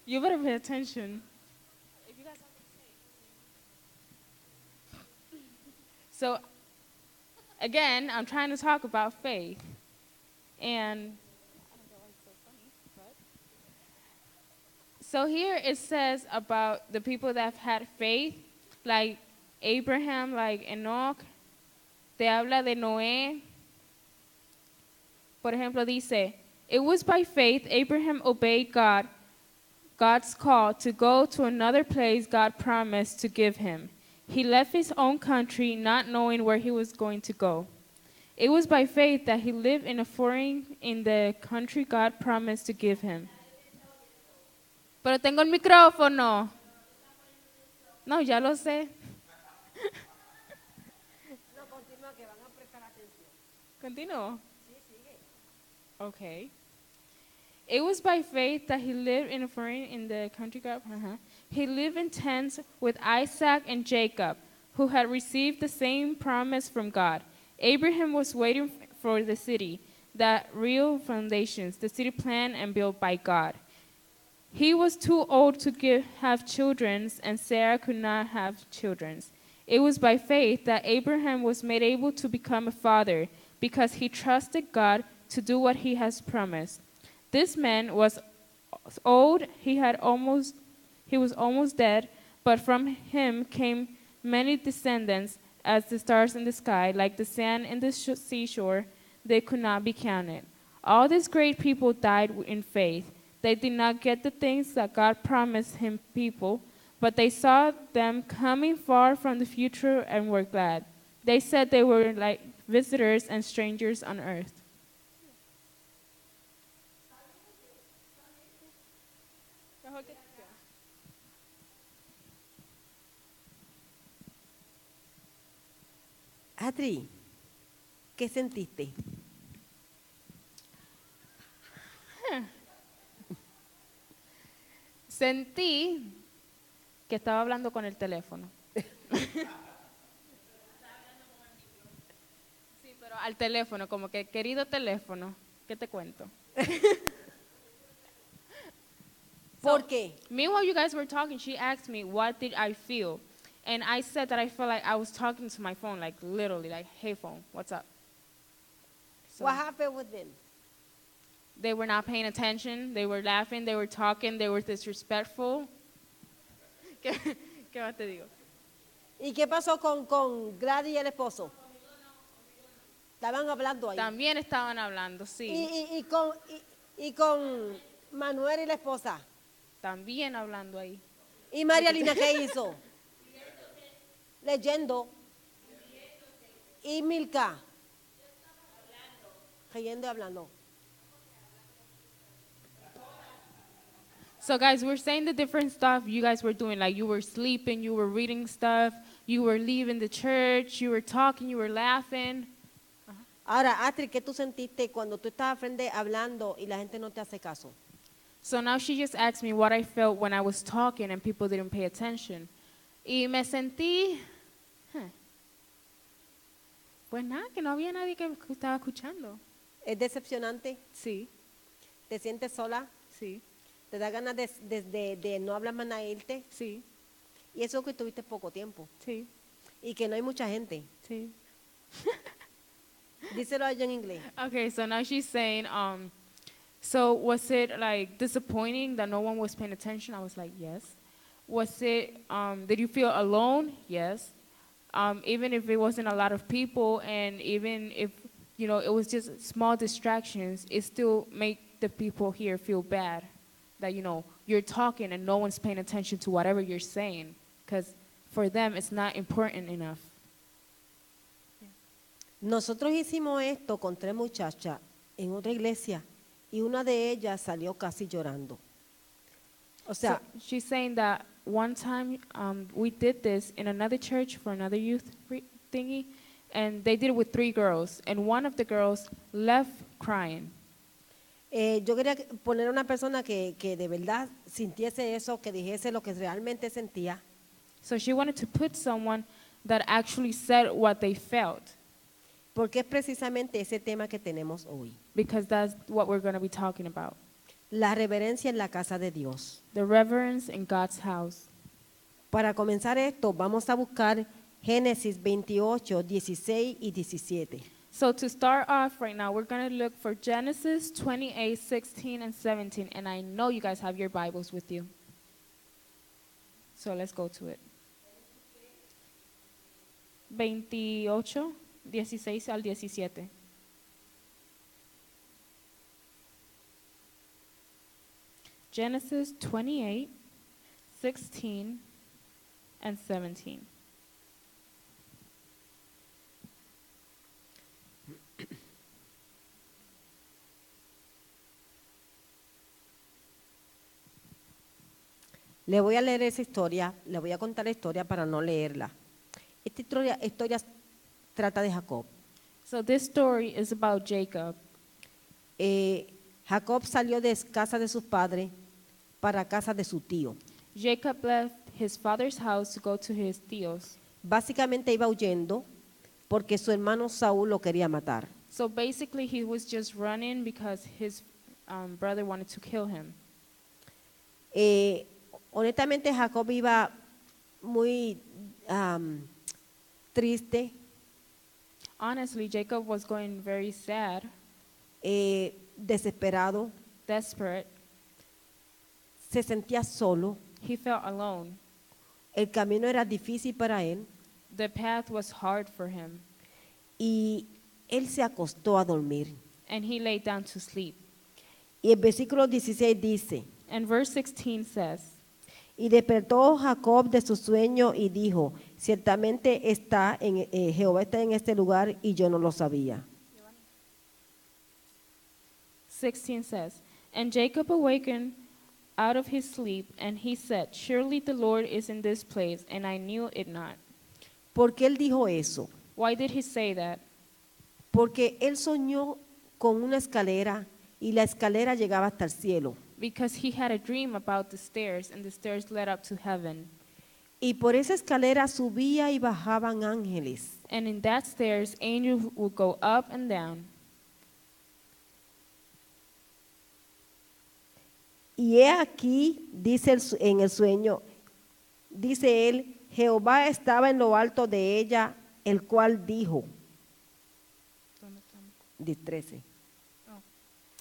You better pay attention. If you got something to say. So, again, I'm trying to talk about faith. And so here it says about the people that have had faith, like Abraham, like Enoch. Te habla de Noé. Por ejemplo, dice, it was by faith Abraham obeyed God's call to go to another place God promised to give him. He left his own country not knowing where he was going to go. It was by faith that he lived in the country God promised to give him. Pero tengo el micrófono. No, ya lo sé. No, continúa que van a prestar atención. Continúo. Sí, sigue. Okay. It was by faith that he lived in the country God. He lived in tents with Isaac and Jacob, who had received the same promise from God. Abraham was waiting for the city, that real foundations, the city planned and built by God. He was too old to have children, and Sarah could not have children. It was by faith that Abraham was made able to become a father, because he trusted God to do what he has promised. This man was old, he was almost dead, but from him came many descendants as the stars in the sky, like the sand in the seashore. They could not be counted. All these great people died in faith. They did not get the things that God promised him people, but they saw them coming far from the future and were glad. They said they were like visitors and strangers on earth. Adri, ¿qué sentiste? Sentí que estaba hablando con el teléfono. Sí, pero al teléfono, como que, querido teléfono, ¿qué te cuento? ¿Por qué? Meanwhile, you guys were talking, she asked me, what did I feel? And I said that I felt like I was talking to my phone, like literally, like, hey phone, what's up? So What happened with them? they were not paying attention, they were laughing, they were talking, they were disrespectful. ¿Qué más te digo? ¿Y qué pasó con Gladys y el esposo? Estaban hablando ahí. También estaban hablando, sí. Y con Manuel y la esposa. También hablando ahí. ¿Y María Lina qué hizo? Leyendo. ¿Y Milka? Leyendo y hablando. So guys, we're saying the different stuff you guys were doing. Like you were sleeping, you were reading stuff, you were leaving the church, you were talking, you were laughing. Ahora, Astrid, ¿qué tú sentiste cuando tú estabas frente hablando y la gente no te hace caso? So now she just asked me what I felt when I was talking and people didn't pay attention. Y me sentí, pues nada, que no había nadie que estaba escuchando. ¿Es decepcionante? Sí, ¿Te sientes sola? sí, ¿Te da ganas de no hablar más a irte? sí, Y eso que tuviste poco tiempo. sí, Y que no hay mucha gente. sí. Díselo a ella en inglés. Okay, so now she's saying, so was it like disappointing that no one was paying attention? I was like, yes. Was it, did you feel alone? Yes. Even if it wasn't a lot of people and even if, you know, it was just small distractions, it still made the people here feel bad that, you know, you're talking and no one's paying attention to whatever you're saying because for them it's not important enough. Nosotros hicimos esto con 3 muchachas en otra iglesia y una de ellas salió casi llorando. O sea, So she's saying that one time we did this in another church for another youth thingy, and they did it with 3 girls, and one of the girls left crying. yo quería poner a una persona que de verdad sintiese eso, que dijese lo que realmente sentía. So she wanted to put someone that actually said what they felt, Porque es precisamente ese tema que tenemos hoy. because that's what we're going to be talking about. la reverencia en la casa de Dios. the reverence in God's house. Para comenzar esto, vamos a buscar Génesis 28, 16 y 17. So to start off right now, we're going to look for Genesis 28, 16, and 17. And I know you guys have your Bibles with you. So let's go to it. 28, 16 al 17. Genesis 28, 16, and 17. Le voy a leer esa historia, le voy a contar la historia para no leerla. Esta historia trata de Jacob. So this story is about Jacob. Jacob salió de casa de sus padres para casa de su tío. Jacob left his father's house to go to his tíos. Básicamente iba huyendo porque su hermano Saúl lo quería matar. So basically he was just running because his brother wanted to kill him. Honestamente Jacob iba muy triste, Honestly, Jacob was going very sad, desesperado, desperate. se sentía solo, He felt alone. el camino era difícil para él The path was hard for him, y él se acostó a dormir. and he lay down to sleep. Y el versículo 16 dice, And verse 16 says, y despertó Jacob de su sueño y dijo, ciertamente Jehová está en este lugar y yo no lo sabía. 16 says, And Jacob awakened out of his sleep, and he said, Surely the Lord is in this place, and I knew it not. ¿Por qué él dijo eso? Why did he say that? Porque él soñó con una escalera y la escalera llegaba hasta el cielo. Because he had a dream about the stairs, and the stairs led up to heaven. Y por esa escalera subía y bajaban ángeles. And in that stairs, angels would go up and down. Y he aquí, dice en el sueño, dice él, Jehová estaba en lo alto de ella, el cual dijo, 13.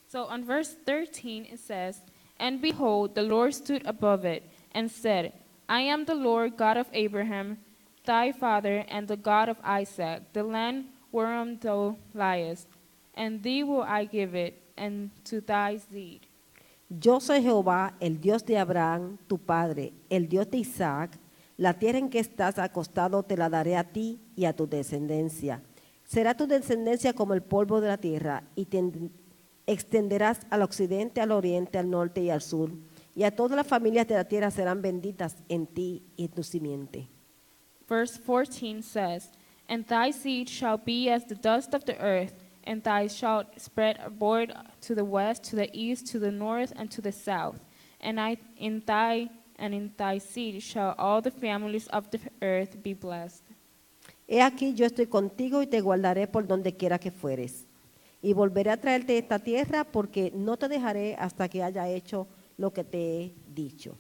So on verse 13 it says, And behold, the Lord stood above it, and said, I am the Lord God of Abraham, thy father, and the God of Isaac, the land whereon thou liest, and thee will I give it, and to thy seed. Yo soy Jehová, el Dios de Abraham, tu padre, el Dios de Isaac, la tierra en que estás acostado te la daré a ti y a tu descendencia. Será tu descendencia como el polvo de la tierra, y te extenderás al occidente, al oriente, al norte y al sur, y a todas las familias de la tierra serán benditas en ti y en tu simiente. Verse 14 says, And thy seed shall be as the dust of the earth, and thou shalt spread abroad to the west, to the east, to the north, and to the south. And in thy seed shall all the families of the earth be blessed. He aquí yo estoy contigo y te guardaré por donde quiera que fueres. Y volveré a traerte esta tierra porque no te dejaré hasta que haya hecho lo que te he dicho.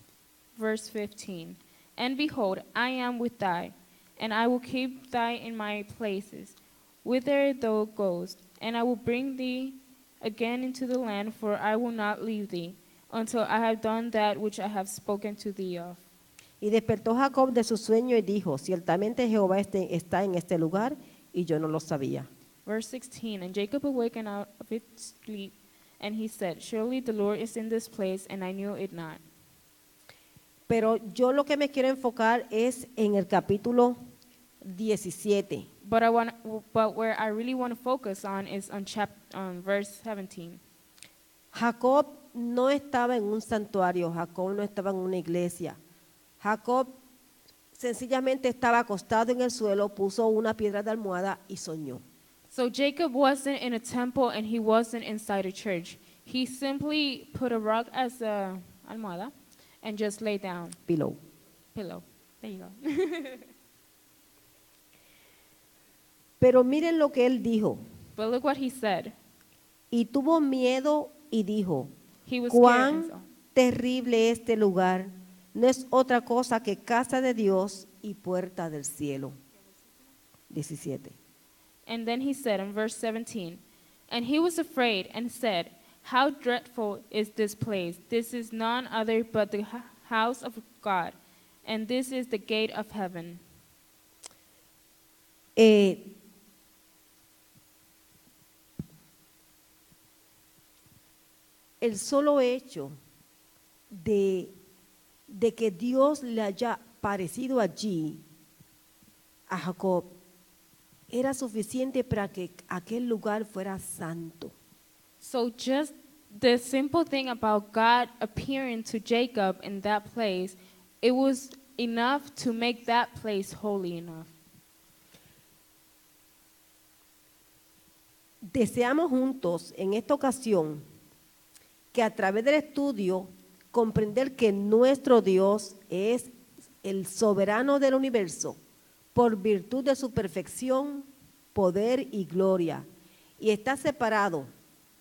Verse 15, And behold, I am with thee, and I will keep thee in my places, whither thou goest, and I will bring thee again into the land, for I will not leave thee, until I have done that which I have spoken to thee of. Y despertó Jacob de su sueño y dijo, ciertamente Jehová está en este lugar y yo no lo sabía. Verse 16, And Jacob awakened out of his sleep, and he said, Surely the Lord is in this place, and I knew it not. Pero yo lo que me quiero enfocar es en el capítulo 17. But where I really want to focus on is on verse 17. Jacob no estaba en un santuario, Jacob no estaba en una iglesia. Jacob sencillamente estaba acostado en el suelo, puso una piedra de almohada y soñó. So Jacob wasn't in a temple and he wasn't inside a church. He simply put a rug as a almohada and just lay down. Pillow. Pillow. There you go. Pero miren lo que él dijo. But look what he said. Y tuvo miedo y dijo, He was scared. And Cuán so, terrible este lugar. No es otra cosa que casa de Dios y puerta del cielo. 17. and then he said in verse 17, and he was afraid and said, how dreadful is this place? This is none other but the house of God, and this is the gate of heaven. El solo hecho de que Dios le haya parecido allí a Jacob era suficiente para que aquel lugar fuera santo. So just the simple thing about God appearing to Jacob in that place, it was enough to make that place holy enough. Deseamos juntos en esta ocasión que a través del estudio comprender que nuestro Dios es el soberano del universo por virtud de su perfección, poder y gloria, y está separado,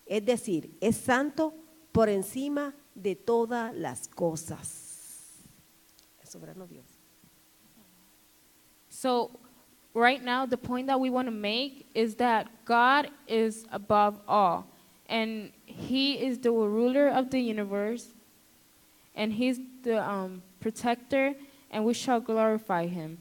es decir, es santo por encima de todas las cosas. El soberano Dios. So right now, the point that we want to make is that God is above all, and He is the ruler of the universe, and He's the protector, and we shall glorify Him.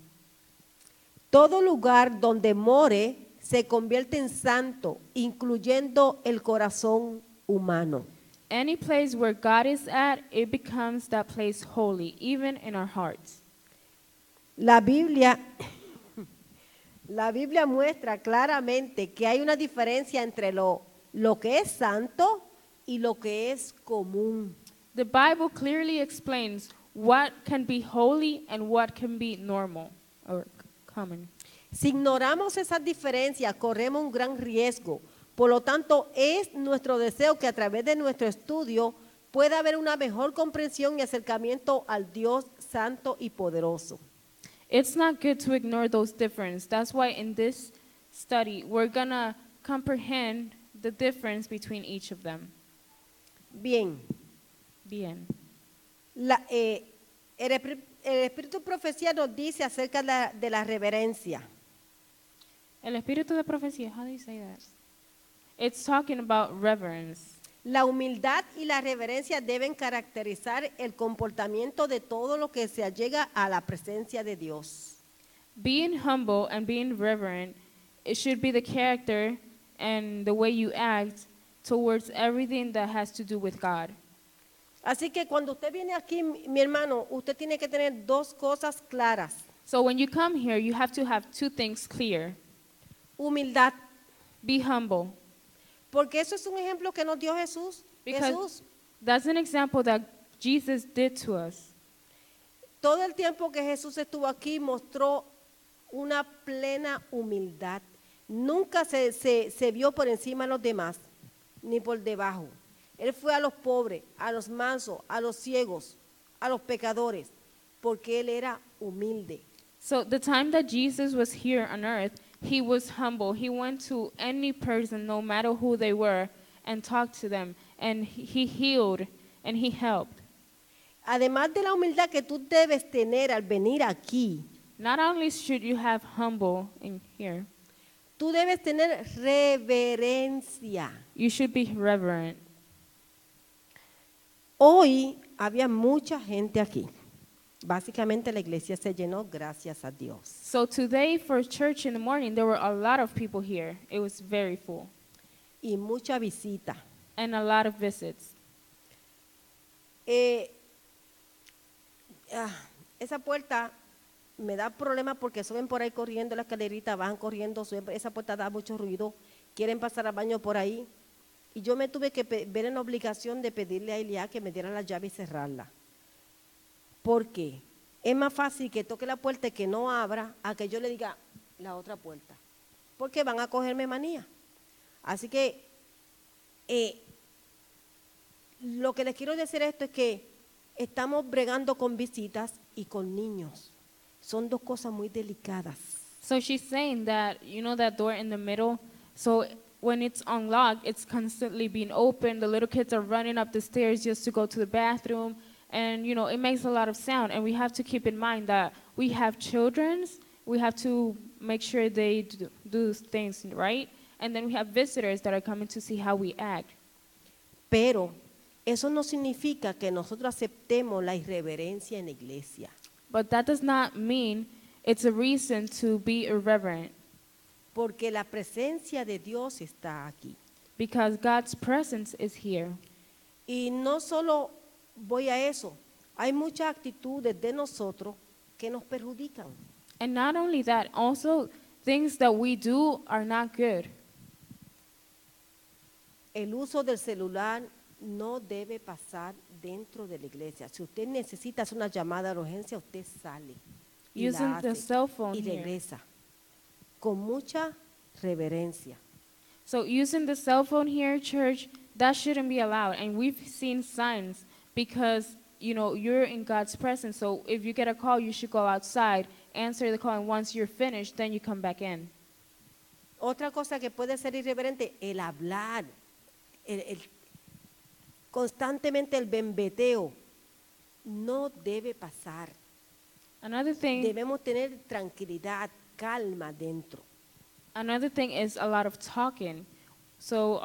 Todo lugar donde more se convierte en santo, incluyendo el corazón humano. Any place where God is at, it becomes that place holy, even in our hearts. La Biblia muestra claramente que hay una diferencia entre lo que es santo y lo que es común. The Bible clearly explains what can be holy and what can be normal or common. Si ignoramos esas diferencias, corremos un gran riesgo. Por lo tanto, es nuestro deseo que a través de nuestro estudio pueda haber una mejor comprensión y acercamiento al Dios santo y poderoso. It's not good to ignore those differences. That's why in this study, we're going to comprehend the difference between each of them. Bien, Bien. el Espíritu de Profecía nos dice acerca de la reverencia. El espíritu de profecía, how do you say that? It's talking about reverence. La humildad y la reverencia deben caracterizar el comportamiento de todo lo que se allega a la presencia de Dios. Being humble and being reverent, it should be the character and the way you act towards everything that has to do with God. Así que cuando usted viene aquí, mi hermano, usted tiene que tener dos cosas claras. So when you come here, you have to have two things clear. Humildad, Be humble, porque eso es un ejemplo que nos dio Jesús. because that's an example that Jesus did to us. Todo el tiempo que Jesús estuvo aquí mostró una plena humildad. Nunca se vio por encima de los demás, ni por debajo. Él fue a los pobres, a los mansos, a los ciegos, a los pecadores, porque él era humilde. So the time that Jesus was here on earth, he was humble. He went to any person, no matter who they were, and talked to them. And he healed and he helped. Además de la humildad que tú debes tener al venir aquí, Not only should you have humble in here, tú debes tener reverencia. you should be reverent. Hoy había mucha gente aquí. Básicamente la iglesia se llenó, gracias a Dios. So today for church in the morning, there were a lot of people here. It was very full. Y mucha visita. And a lot of visits. Esa puerta me da problemas porque suben por ahí corriendo la escalerita, van corriendo, esa puerta da mucho ruido, quieren pasar al baño por ahí. Y yo me tuve que ver en la obligación de pedirle a Elia que me diera la llave y cerrarla. Porque es más fácil que toque la puerta y que no abra a que yo le diga la otra puerta. Porque van a cogerme manía. Así que lo que les quiero decir esto es que estamos bregando con visitas y con niños. Son dos cosas muy delicadas. So she's saying that, you know, that door in the middle, so when it's unlocked, it's constantly being opened. The little kids are running up the stairs just to go to the bathroom. And, it makes a lot of sound. And we have to keep in mind that we have children. We have to make sure they do things right. And then we have visitors that are coming to see how we act. Pero eso no significa que nosotros aceptemos la irreverencia en la iglesia. But that does not mean it's a reason to be irreverent. Porque la presencia de Dios está aquí. Because God's presence is here. Y no solo voy a eso, hay muchas actitudes de nosotros que nos perjudican. And not only that, also things that we do are not good. El uso del celular no debe pasar dentro de la iglesia. Si usted necesita hacer una llamada de urgencia, usted sale y Using la the hace cell phone y here. regresa con mucha reverencia. So using the cell phone here, church, that shouldn't be allowed. And we've seen signs because, you're in God's presence. So if you get a call, you should go outside, answer the call, and once you're finished, then you come back in. Otra cosa que puede ser irreverente, el hablar, constantemente el bembeteo, no debe pasar. Another thing Debemos tener tranquilidad, calma dentro. is a lot of talking. So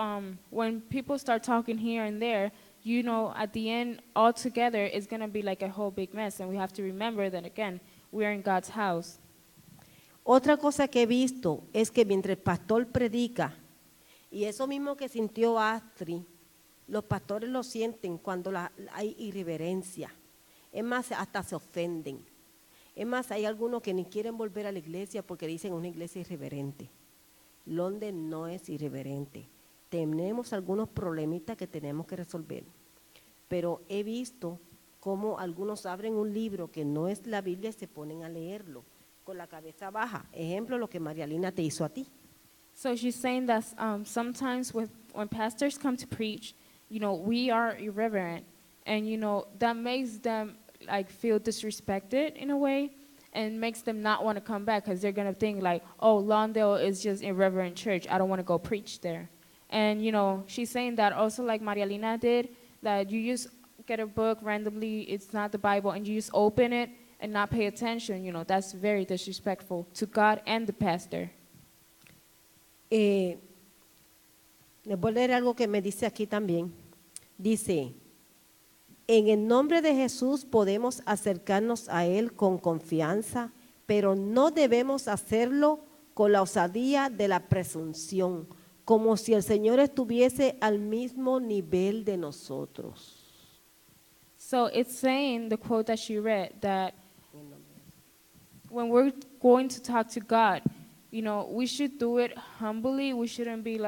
when people start talking here and there, at the end, all together, it's going to be like a whole big mess. And we have to remember that, again, we're in God's house. Otra cosa que he visto es que mientras el pastor predica, y eso mismo que sintió Astrid, los pastores lo sienten cuando hay irreverencia. Es más, hasta se ofenden. Es más, hay algunos que ni quieren volver a la iglesia porque dicen una iglesia irreverente. Lawndale no es irreverente. Tenemos algunos problemitas que tenemos que resolver. Pero he visto cómo algunos abren un libro que no es la Biblia y se ponen a leerlo con la cabeza baja. Ejemplo, lo que Marialina te hizo a ti. So she's saying that sometimes when pastors come to preach, we are irreverent. And, that makes them feel disrespected in a way and makes them not want to come back because they're going to think oh, Lawndale is just irreverent church. I don't want to go preach there. And, she's saying that also like Marialina did, that you just get a book randomly, it's not the Bible, and you just open it and not pay attention. That's very disrespectful to God and the pastor. Les voy a leer algo que me dice aquí también. Dice, en el nombre de Jesús podemos acercarnos a Él con confianza, pero no debemos hacerlo con la osadía de la presunción, como si el Señor estuviese al mismo nivel de nosotros. So it's saying, the quote that she read, that when we're going to talk to God, we should do it humbly. We shouldn't be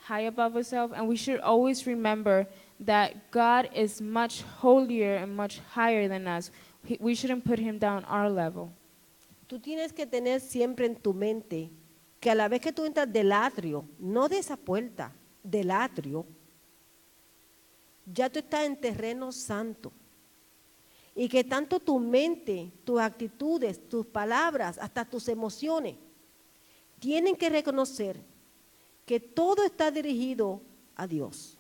high above ourselves, and we should always remember that God is much holier and much higher than us. We shouldn't put him down our level. Tú tienes que tener siempre en tu mente que a la vez que tú entras del atrio, no de esa puerta, del atrio, ya tú estás en terreno santo. Y que tanto tu mente, tus actitudes, tus palabras, hasta tus emociones, tienen que reconocer que todo está dirigido a Dios.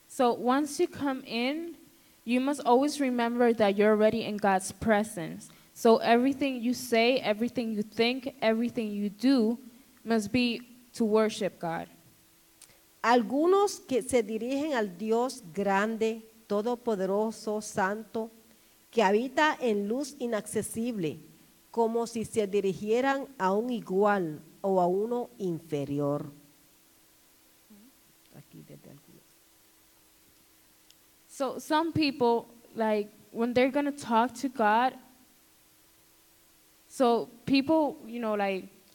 So once you come in, you must always remember that you're already in God's presence. So everything you say, everything you think, everything you do must be to worship God. Algunos que se dirigen al Dios grande, todopoderoso, santo, que habita en luz inaccesible, como si se dirigieran a un igual o a uno inferior. Aquí desde algunos. So some people, when they're going to talk to God, so people,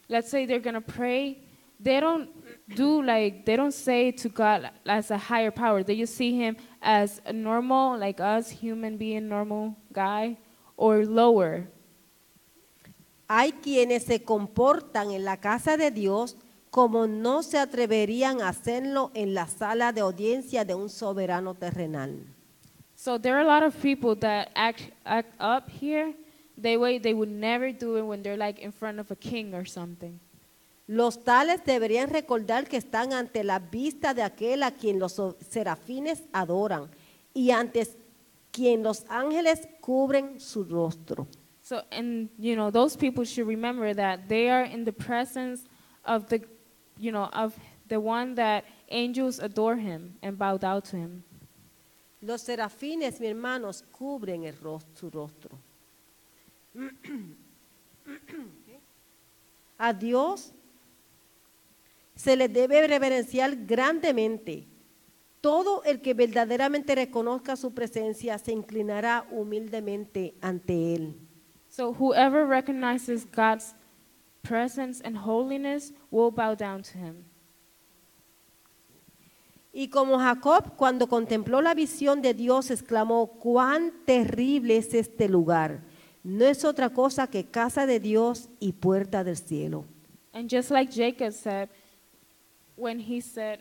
let's say they're going to pray, they don't say to God as a higher power. They just see him as a normal, like us, human being, normal guy, or lower. Hay quienes se comportan en la casa de Dios como no se atreverían a hacerlo en la sala de audiencia de un soberano terrenal. So there are a lot of people that act up here the way they would never do it when they're in front of a king or something. Los tales deberían recordar que están ante la vista de aquel a quien los serafines adoran y ante quien los ángeles cubren su rostro. So, and those people should remember that they are in the presence of of the one that angels adore him and bow down to him. Los serafines, mis hermanos, cubren su rostro. A Dios se le debe reverenciar grandemente. Todo el que verdaderamente reconozca su presencia se inclinará humildemente ante él. So whoever recognizes God's presence and holiness will bow down to him. Y como Jacob, cuando contempló la visión de Dios, exclamó: cuán terrible es este lugar. No es otra cosa que casa de Dios y puerta del cielo. And just like Jacob said, when he said,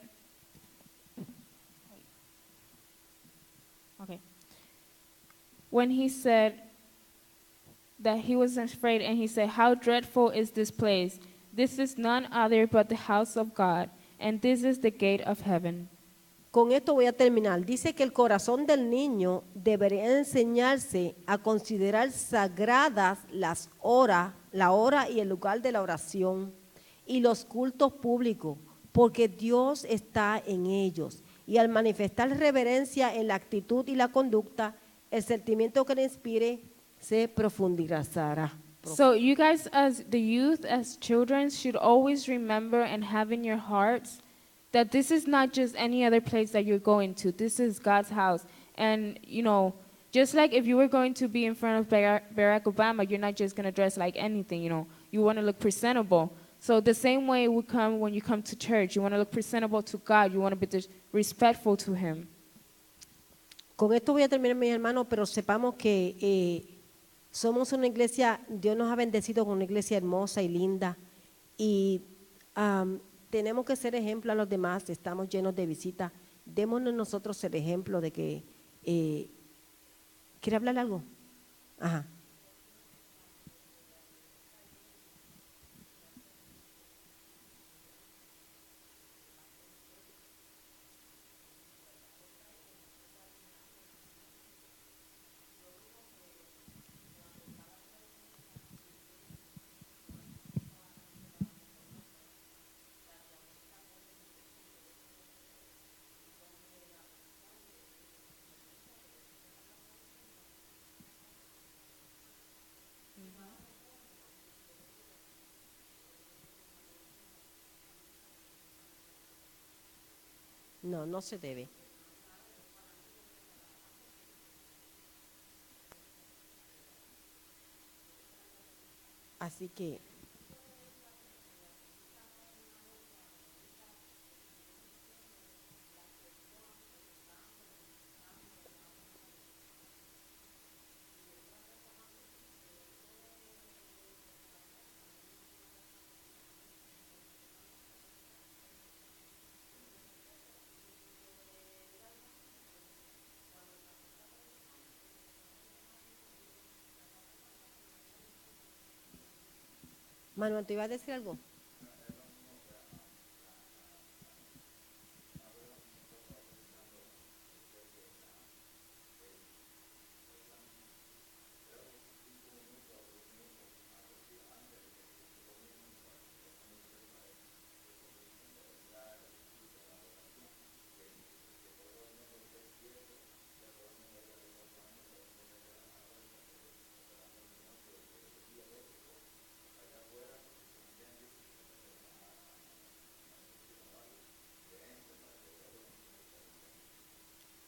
that he was afraid, and he said, how dreadful is this place? This is none other but the house of God, and this is the gate of heaven. Con esto voy a terminar. Dice que el corazón del niño debería enseñarse a considerar sagradas la hora y el lugar de la oración y los cultos públicos, porque Dios está en ellos. Y al manifestar reverencia en la actitud y la conducta, el sentimiento que le inspire se profundizará. So you guys, as the youth, as children, should always remember and have in your hearts that this is not just any other place that you're going to. This is God's house. And, just like if you were going to be in front of Barack Obama, you're not just going to dress like anything, You want to look presentable. So the same way it would come when you come to church. You want to look presentable to God. You want to be respectful to Him. Con esto voy a terminar, mis hermanos, pero sepamos que somos una iglesia, Dios nos ha bendecido con una iglesia hermosa y linda. Y tenemos que ser ejemplo a los demás. Estamos llenos de visitas. Démonos nosotros el ejemplo de que ¿quiere hablar algo? Ajá. No, no se debe. Así que Manuel, ¿te iba a decir algo?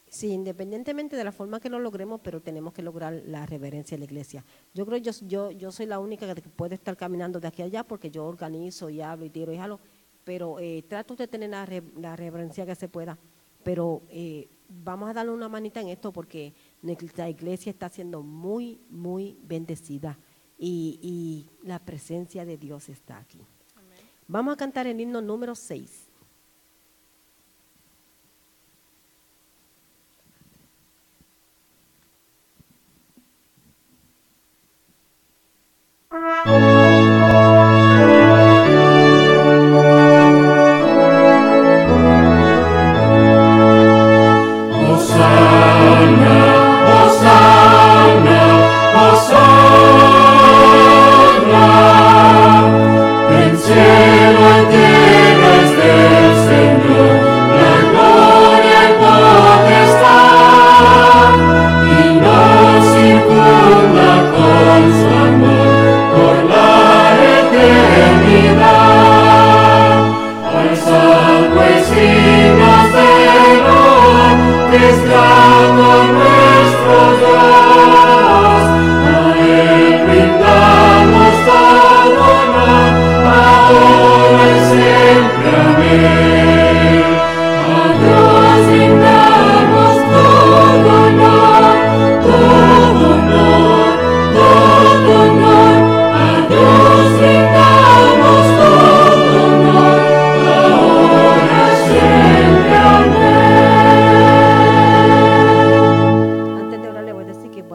Sí, independientemente de la forma que lo logremos, pero tenemos que lograr la reverencia de la iglesia. Yo creo que yo soy la única que puede estar caminando de aquí a allá porque yo organizo y hablo y tiro y jalo, pero trato de tener la reverencia que se pueda. Pero vamos a darle una manita en esto porque nuestra iglesia está siendo muy, muy bendecida y la presencia de Dios está aquí. Amén. Vamos a cantar el himno número 6.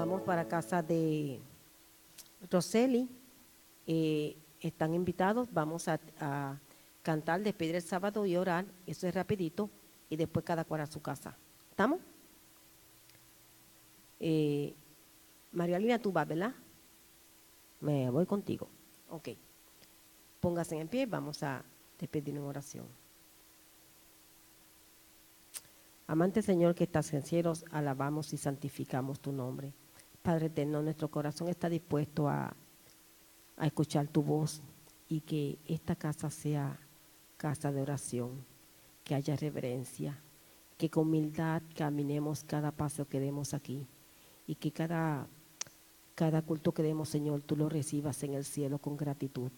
vamos para casa de Roseli. Están invitados, vamos a cantar, despedir el sábado y orar, eso es rapidito, y después cada cual a su casa. ¿Estamos? María Lina, tú vas, ¿verdad? Me voy contigo. Ok. Póngase en pie, vamos a despedir en oración. Amante Señor que estás en cielos, alabamos y santificamos tu nombre. Padre eterno, nuestro corazón está dispuesto a escuchar tu voz y que esta casa sea casa de oración, que haya reverencia, que con humildad caminemos cada paso que demos aquí y que cada culto que demos, Señor, tú lo recibas en el cielo con gratitud.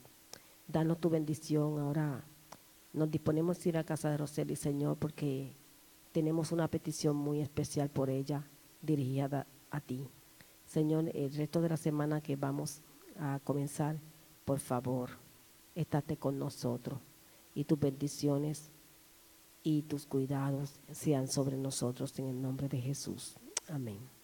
Danos tu bendición. Ahora nos disponemos a ir a casa de Roseli, Señor, porque tenemos una petición muy especial por ella, dirigida a ti. Señor, el resto de la semana que vamos a comenzar, por favor, estate con nosotros y tus bendiciones y tus cuidados sean sobre nosotros en el nombre de Jesús. Amén.